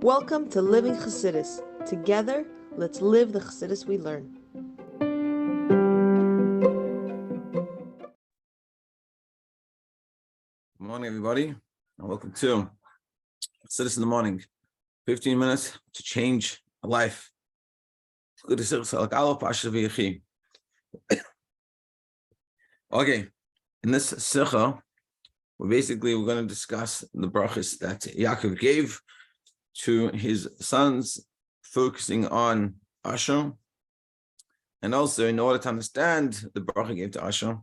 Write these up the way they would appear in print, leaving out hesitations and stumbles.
Welcome to Living Chassidus. Together, let's live the Chassidus we learn. Good morning, everybody, and welcome to Chassidus in the Morning. 15 minutes to change a life. Okay, in this sikha, we're going to discuss the brachas that Yaakov gave to his sons, focusing on Asher, and also in order to understand the bracha he gave to Asher,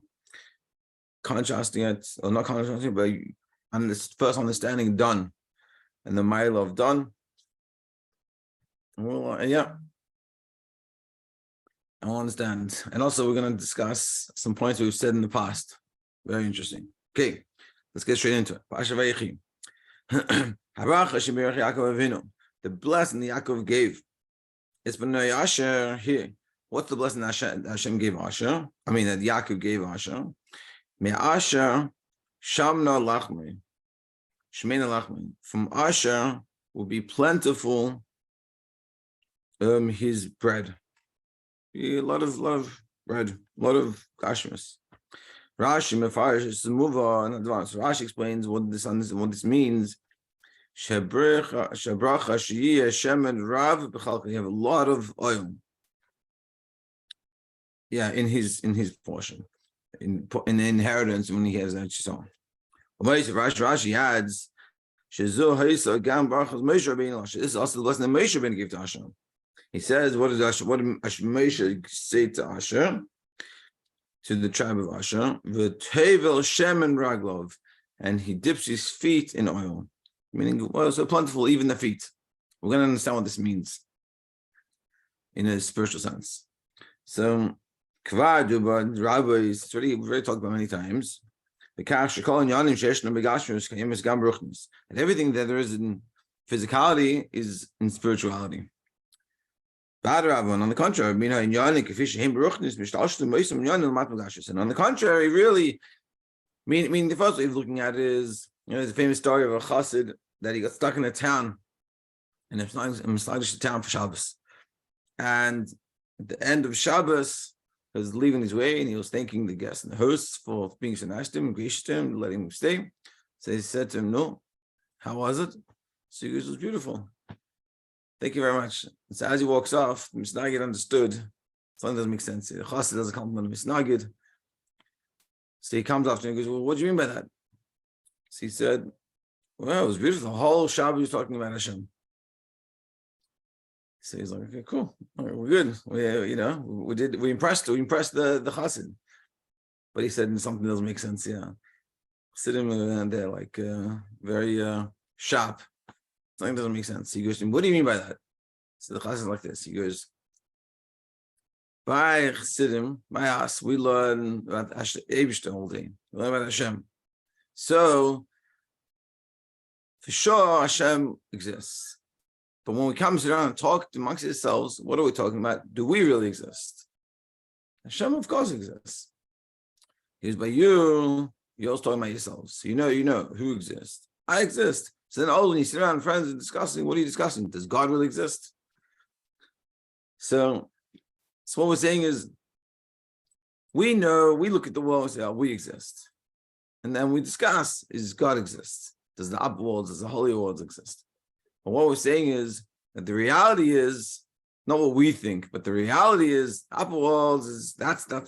contrasting it, or not contrasting, but on this first understanding done, and the mile of done. Well, I will understand. And also we're going to discuss some points we've said in the past. Very interesting. Okay, let's get straight into it. Vayechi. The blessing that Yaakov gave. It's been Asher here. What's the blessing that Hashem gave Asher? I mean that Yaakov gave Asher. Me Asher Shamna Lachmi. Shmeina Lachmi. From Asher will be plentiful his bread. A lot of bread, a lot of kashmos. Rashi Mefarish is to move on in advance. Rashi explains what this means. Shabracha sheyeh shemen rav b'chalka. You have a lot of oil. Yeah, in his portion, in the inheritance when he has that son. Rashi adds, shezu haisa gam barachas Moshe Rabbeinu. This is also the blessing that Moshe Rabbeinu gave to Hashem. He says, what did Moshe say to Asher, to the tribe of Asher? V'tevel shemen raglov, and he dips his feet in oil, meaning oil so plentiful, even the feet. We're going to understand what this means in a spiritual sense. So, kvar duba rabbis, it's already we've talked about many times. And everything that there is in physicality is in spirituality. On the contrary, and on the contrary, really, the first way of looking at it is, there's a famous story of a chassid that he got stuck in a town, and he was the town for Shabbos. And at the end of Shabbos, he was leaving his way, and he was thanking the guests and the hosts for being so nice to him, gracious to him, letting him stay. So he said to him, "No, how was it?" So he goes, "It was beautiful. Thank you very much." So as he walks off, the Misnagid understood. Something doesn't make sense. The chassid doesn't compliment the Misnagid. So he comes after him and goes, "Well, what do you mean by that?" So he said, "Well, it was beautiful. The whole Shabbat was talking about Hashem." So he's like, "Okay, cool. All right, we're good. We impressed the chassid." But he said something doesn't make sense. Yeah, sitting there like very sharp. Something doesn't make sense. He goes to him, "What do you mean by that?" So the chassid is like this. He goes, "By Chassidim, by us, we learn about Eibishter all day. We learn about Hashem. So, for sure, Hashem exists. But when we come around and talk amongst ourselves, what are we talking about? Do we really exist? Hashem, of course, exists. He goes, by you're also talking about yourselves. So you know who exists. I exist. So then, when you sit around friends and discussing, what are you discussing? Does God really exist?" So what we're saying is, we look at the world and say, "Oh, we exist." And then we discuss, is God exist? Does the upper worlds, does the holy worlds exist? But what we're saying is that the reality is not what we think, but the reality is upper worlds is that's the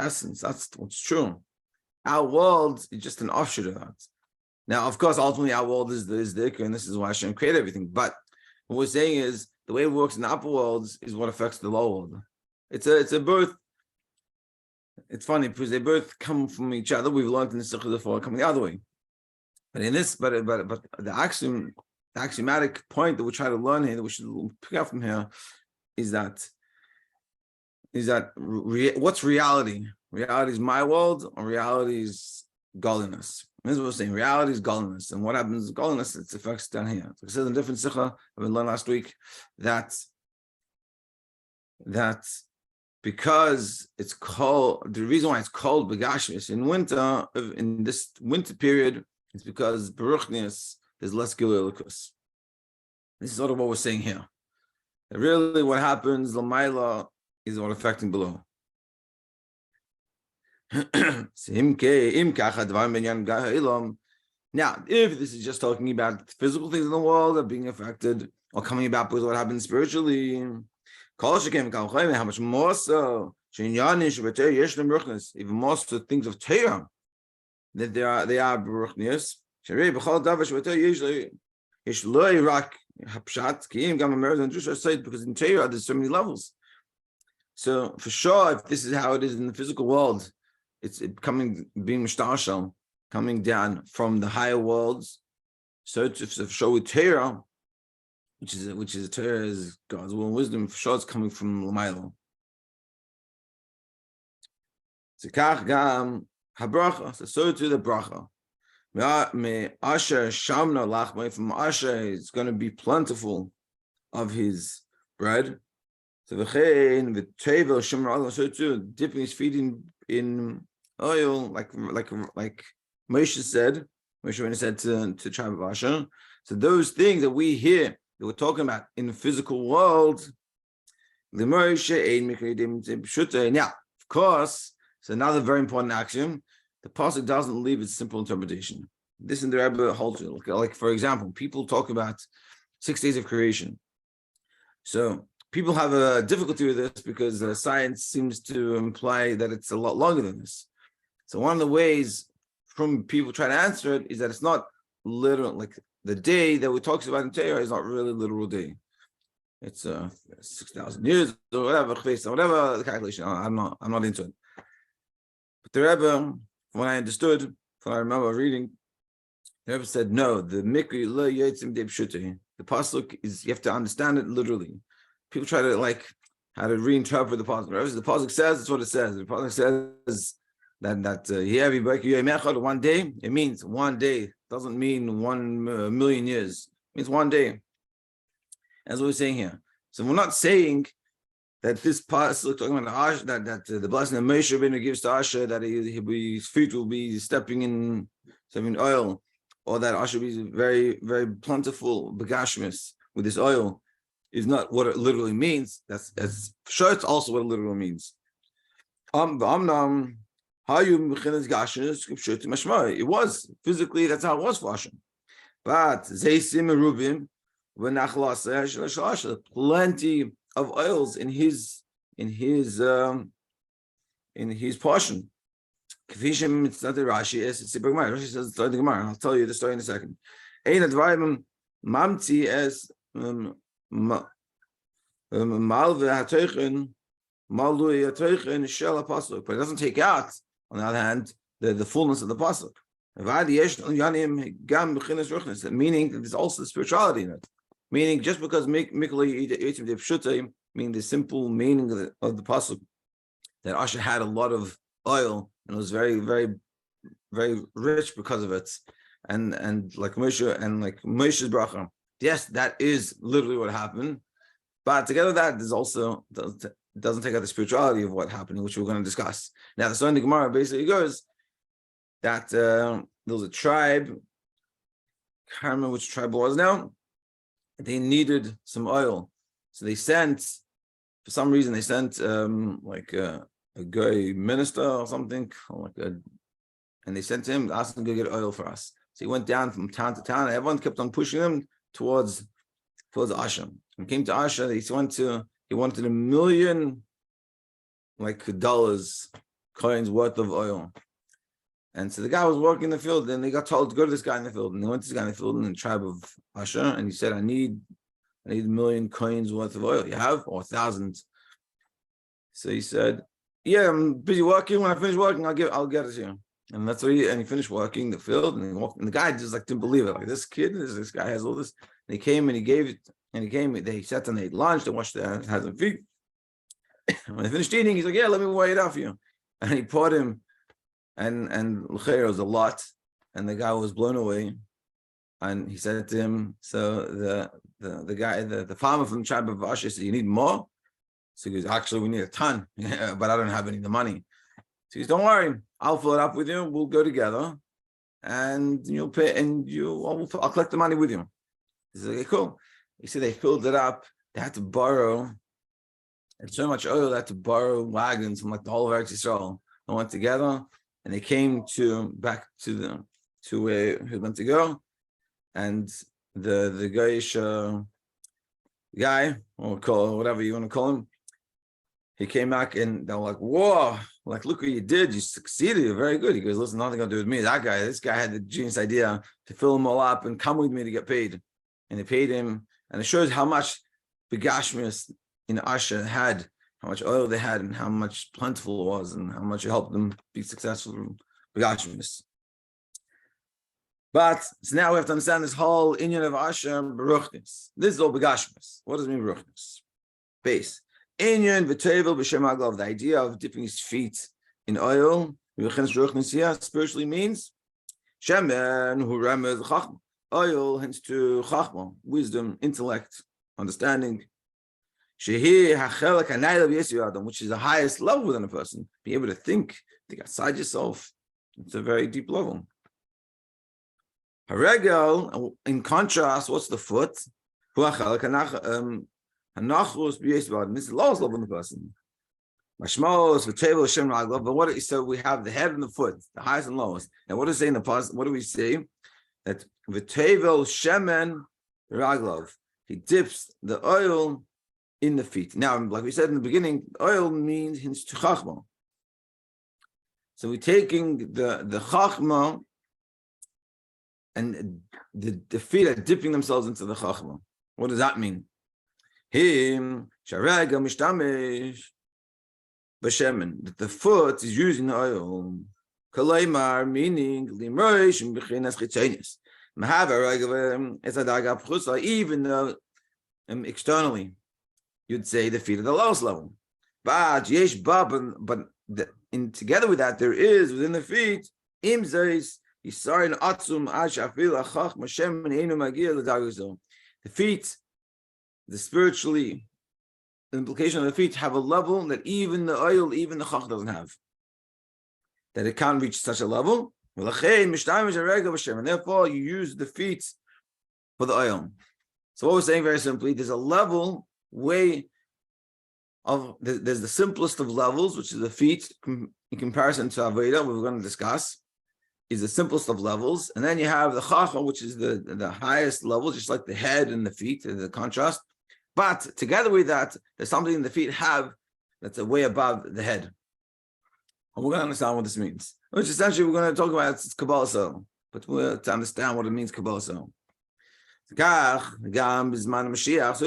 essence, that's what's true. Our world is just an offshoot of that. Now, of course, ultimately our world is the Ikka, and this is why Hashem created everything. But what we're saying is the way it works in the upper worlds is what affects the lower world. It's a both. It's funny because they both come from each other. We've learned in the Sikha before coming the other way. But in this, but the axiomatic point that we try to learn here, that we should pick up from here, is that what's reality? Reality is my world, or reality is godliness. This is what we're saying. Reality is godliness, and what happens is godliness. Its effects down here. So it says in different sikha I've been learned last week that because it's cold, the reason why it's cold begashmis in winter, in this winter period, it's because beruchnius, there's less Gilui Elokus. This is sort of what we're saying here. That really what happens, Lamaila, is what affecting below. Now, if this is just talking about physical things in the world that are being affected or coming about because of what happens spiritually, how much more so, even more so things of Torah, that they are Baruchnius. Because in Torah there's so many levels. So for sure, if this is how it is in the physical world, it's being mishtashal, coming down from the higher worlds. So to show with Torah, which is Torah is God's will and wisdom, for sure it's coming from Lamailo. Zekach gam habracha, so to the bracha. Me Asher Shamna Lachmei, from Asher is going to be plentiful of his bread. So v'chein v'tevel Shemar, so too dipping his feet in oil, like Moshe said. Moshe when he said to tribe of Asher. So those things that we hear that we're talking about in the physical world, the Moshe ein mikredim pshutei. Now, of course, it's another very important axiom. The pasuk doesn't leave its simple interpretation. This in the Rebbe holds it. Like for example, people talk about 6 days of creation. So people have a difficulty with this because science seems to imply that it's a lot longer than this. So one of the ways from people try to answer it is that it's not literal. Like the day that we talk about in Torah is not really a literal day. It's 6,000 years or whatever the calculation. I'm not into it. But the Rebbe, when I understood, when I remember reading, the Rebbe said, no, the mikri lo yotzim de pshutei. The pasuk is, you have to understand it literally. People try to how to reinterpret the pasuk. The pasuk says, it's what it says. The pasuk says that one day, it means one day. It doesn't mean 1 million years. It means one day. That's what we're saying here. So we're not saying that this pasuk talking about Asher, that the blessing that Moshe Rabbeinu gives to Asher, that his feet will be stepping in oil, or that Asher will be very, very plentiful begashmis with this oil, is not what it literally means. That's sure it's also what it literally means. It was physically, that's how it was for Asher. But plenty of oils in his portion. Rashi says it's the Gemara. I'll tell you the story in a second. But it doesn't take out, on the other hand, the fullness of the pasuk. Meaning that there's also spirituality in it. Meaning just because meaning the simple meaning of the pasuk, that Asher had a lot of oil and was very, very, very rich because of it, and like Moshe and like Moshe's bracha. Yes, that is literally what happened, but together with that, there's also doesn't take out the spirituality of what happened, which we're going to discuss. Now, the story in the Gemara basically goes that there was a tribe. I can't remember which tribe it was now. They needed some oil, so they sent, for some reason, a guy minister or something, and they sent him, asked him to go get oil for us. So he went down from town to town, and everyone kept on pushing him towards Asher. When he came to Asher, he wanted $1 million coins worth of oil. And so the guy was working in the field, and they got told to go to this guy in the field. And they went to this guy in the field in the tribe of Asher, and he said, I need $1 million coins worth of oil. You have? Or 1,000. So he said, yeah, I'm busy working. When I finish working, I'll get it to you. And that's what he finished working the field, and he walked, and the guy just didn't believe it. This guy has all this. And he came and he gave it, and they sat and they ate lunch, they washed their hands and feet. When they finished eating, he's like, yeah, let me weigh it out for you. And he poured him, and l'cheira was a lot, and the guy was blown away. And he said to him, so the guy, the farmer from the tribe of Asher said, you need more? So he goes, actually, we need a ton, but I don't have any of the money. So he goes, don't worry, I'll fill it up with you. We'll go together, and you'll pay, and I'll collect the money with you. He said, okay, cool. He said they filled it up. They had to borrow, and so much oil they had to borrow wagons from like the whole of Eretz Yisrael. They went together, and they came back to where he was meant to go, and the guy, or whatever you want to call him, he came back and they were like, whoa, like, look what you did. You succeeded. You're very good. He goes, listen, nothing to do with me. This guy had the genius idea to fill them all up and come with me to get paid. And they paid him. And it shows how much begashmius in Asher had, how much oil they had, and how much plentiful it was, and how much it helped them be successful in begashmius. But so now we have to understand this whole inyan of Asher beruchnis. This is all begashmius. What does it mean beruchnis? Base. Inyan v'tevel b'shem aglav. The idea of dipping his feet in oil, spiritually means shemen hu remez chachma. Oil hence to chachma, wisdom, intellect, understanding. Shehi hachelak hanayla b'yesir adam, which is the highest level within a person. Be able to think outside yourself. It's a very deep level. Haregel, in contrast, what's the foot? Hu hachelak hanachos b'yesir adam. This is the lowest level in the person. Mashmos v'tevel shem aglav. But what? So we have the head and the foot, the highest and lowest. And what does it say in the past? What do we say? That v'tevel shemen raglav. He dips the oil in the feet. Now, like we said in the beginning, oil means hints to chachma. So we're taking the chachma, and the feet are dipping themselves into the chachma. What does that mean? Him sharega mishtamesh b'shemen. That the foot is using the oil. Kalaymar, meaning limroish and b'chinas chitzenis. Even though externally you'd say the feet are the lowest level, but together with that there is within the feet the feet, the spiritually, the implication of the feet have a level that even the oil, even the chach doesn't have, that it can't reach such a level. And therefore you use the feet for the oil. So what we're saying very simply, there's a level way of, there's the simplest of levels, which is the feet in comparison to Avodah, we're going to discuss, is the simplest of levels. And then you have the Chachma, which is the highest level, just like the head and the feet, the contrast. But together with that, there's something the feet have that's way above the head. And we're going to understand what this means. Which essentially we're going to talk about Kabolas, but we're to understand what it means Kabolas. So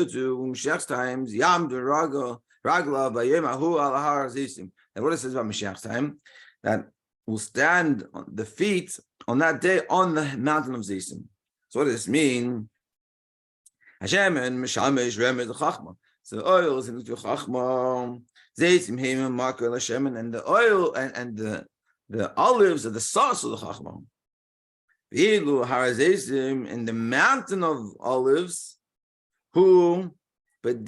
too, Mashiach's times, Yam Ragla Bayemahu al Har Zisim. And what it says about Mashiach's time, that will stand on the feet on that day on the mountain of Zisim. So what does this mean? Hashem and Mishamesh Remez Chachma. So the oil is into Chachma, Zisim Him Makar Hashem, and the oil and the olives are the sauce of the Chachma. In the mountain of olives, who even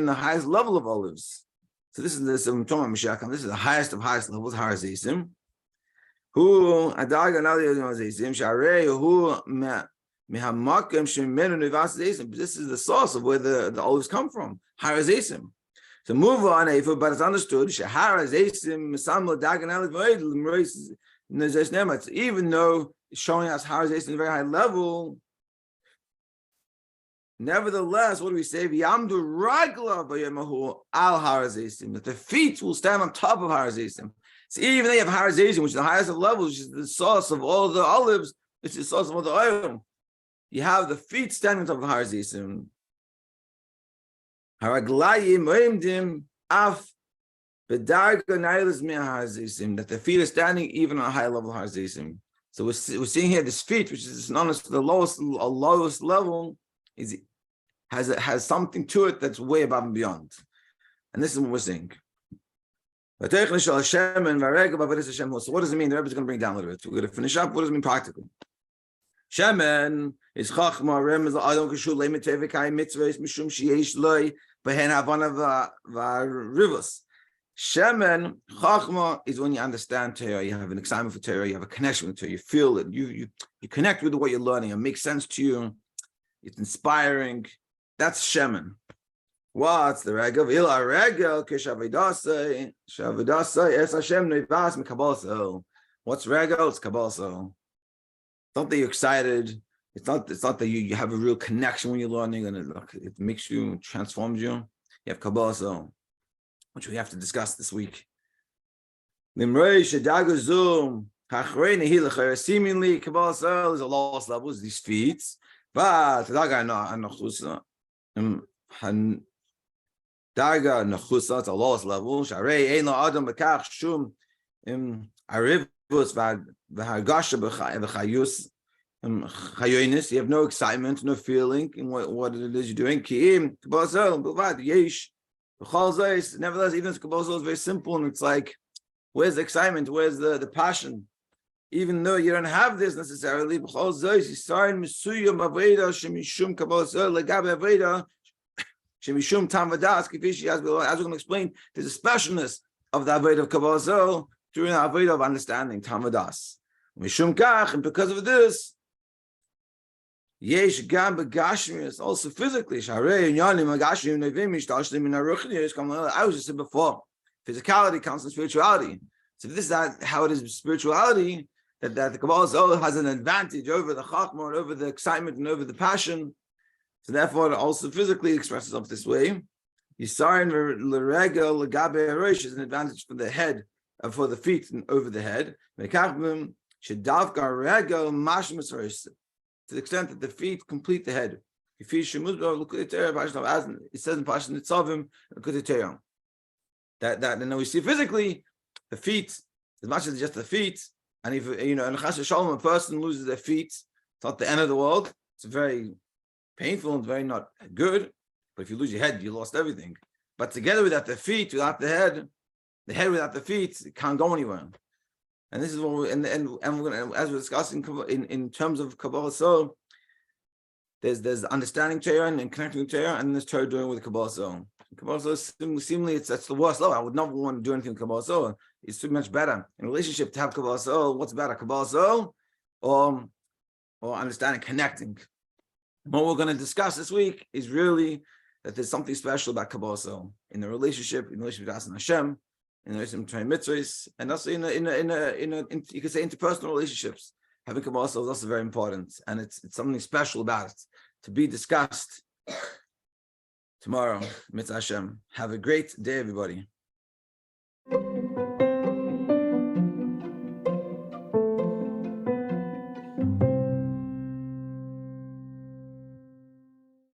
the highest level of olives. So this is the Mashiach. This is the highest of highest levels, Har Zeisim. Who this is the source of where the olives come from, Har Zeisim. So move on, but it's understood. Even though it's showing us Har Zeisim at a very high level, nevertheless, what do we say? That the feet will stand on top of Har Zeisim. So even they have Har Zeisim, which is the highest of levels, which is the source of all the olives, which is the source of all the oil. You have the feet standing on top of Har Zeisim. That the feet are standing even on a high level of Har Zeisim. So we're seeing here this feet, which is honestly the lowest level, has something to it that's way above and beyond. And this is what we're seeing. So what does it mean? The Rebbe is going to bring down a little bit. We're going to finish up. What does it mean practically? Shemen is chachma remez la'adam k'shul le'mitevek ha'im mitzvahs mishum sheyesh loy behen havana v'rivus. Shemen, Chachma is when you understand Torah, you have an excitement for Torah, you have a connection with Torah, you feel it, you connect with what you're learning, it makes sense to you, it's inspiring. That's Shemen. What's the regel? V'ila regel kishavidasei es Hashem neivas mekabolas. What's regel? It's Kabolas. It's not that you're excited. It's not that you have a real connection when you're learning, and it makes you, transforms you. You have Kabolas, which we have to discuss this week. Seemingly, Kabolas is a lowest level, is these feet. But Daga Nachusa, it's a lowest level. Sharei Ein Lo Adam Bekach Shum Arivus V'Hargasha B'Chayus Chayonis. You have no excitement, no feeling in what it is you're doing. Ki'im Kabolas B'Vad Yesh. Nevertheless, even if Kabolas is very simple, and it's like, where's the excitement? Where's the passion? Even though you don't have this necessarily, as we're going to explain, there's a specialness of the Avodah of Kabolas during the Avodah of understanding, Tamadas. And because of this, Yesh gam begashmius, also physically. I was just saying before, physicality comes from spirituality. So if this is how it is with spirituality, that the Kabolas has an advantage over the Chachma, and over the excitement, and over the passion. So therefore, it also physically expresses itself this way. Yisarin l'regel l'gabe harosh is an advantage for the head, for the feet, and over the head. To the extent that the feet complete the head. It says in Pashas Nitzavim, that and then we see physically the feet, as much as just the feet, and if in Chas Shalom, a person loses their feet, it's not the end of the world. It's very painful and very not good. But if you lose your head, you lost everything. But together with that, the feet without the head without the feet, it can't go anywhere. And this is what we're going to, as we're discussing in terms of Kabolas, there's understanding Torah and connecting with Torah, and there's Torah doing with Kabolas. Kabolas, seemingly, that's the worst level. I would not want to do anything with Kabolas. It's too much better in a relationship to have Kabolas. What's better, Kabolas or understanding, connecting? What we're going to discuss this week is really that there's something special about Kabolas in the relationship with us and Hashem. In the mitzvahs, and also in you could say interpersonal relationships. Having Kabolas is also very important, and it's something special about it to be discussed tomorrow. Mitzvah Hashem. Have a great day, everybody.